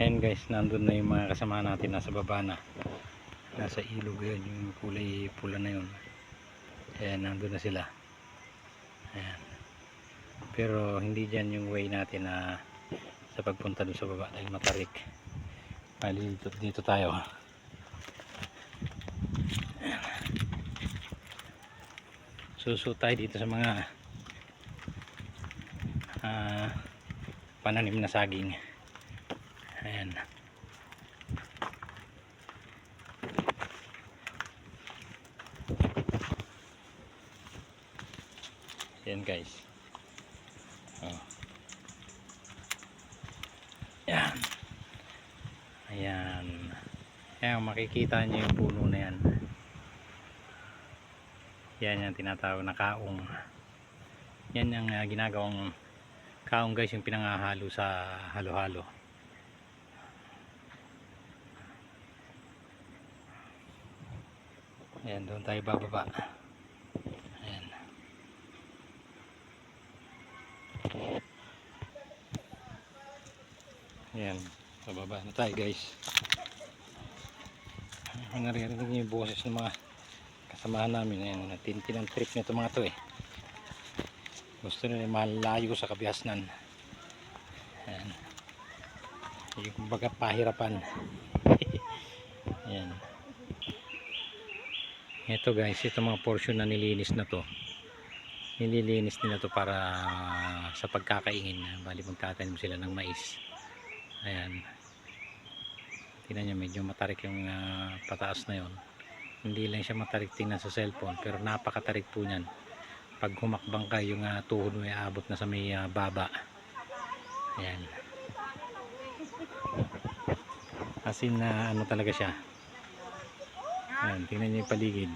Ayan guys, nandun na yung mga kasama natin, nasa baba na, nasa ilog yun, yung kulay pula na yun. Ayan, nandun na sila. Ayan. Pero hindi dyan yung way natin na sa pagpunta doon sa baba dahil matarik. Bali dito tayo. Ayan. Suso tayo dito sa mga pananim na saging. Ayan. Ayan guys. Oh. Ayan. Ayan. Ayan, makikita nyo yung puno na yan. Yan yung tinatawag na kaong. Yan yung ginagawang kaong guys, yung pinangahalo sa halo-halo. Ayan, doon tayo bababa. Ayan. Ayan, bababa na tayo guys. Naririnig niyo yung boses ng mga kasamahan namin. Ayan, natintin ang trip nito mga to eh. Gusto nila malayo sa Kabiasnan. Ayan. Yung kumbaga pahirapan. Ayan. Ito guys, ito mga portion na nilinis na to. Nililinis nila to para sa pagkakaingin. Bali magtatanim sila ng mais. Ayan. Tingnan nyo, medyo matarik yung pataas na yon. Hindi lang siya matarik tingnan sa cellphone, pero napakatarik po niyan. Pag humakbang ka, yung tuhod mo ay abot na sa may baba. Ayan. As in ano talaga siya. Ayan, tingnan nyo yung paligid.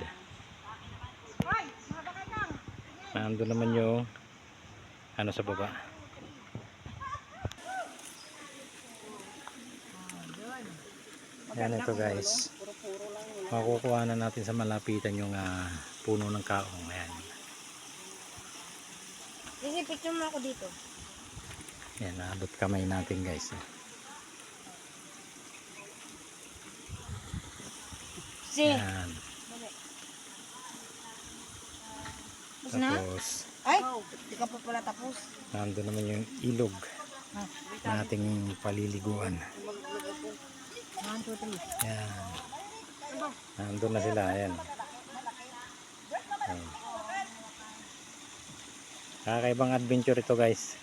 Nandun naman yung ano sa baba. Ayan, ito guys. Makukuha na natin sa malapitan yung puno ng kaong. Ayan. Kasi picture mo ako dito. Ayan, naabot kamay natin guys. Ayan. Tapos ay, di ka pa pala tapos. nandun naman yung ilog na ating paliliguan. 1, 2, 3. Ayan. Nandun na sila. Ayan. Ayan. Kakaibang adventure ito guys.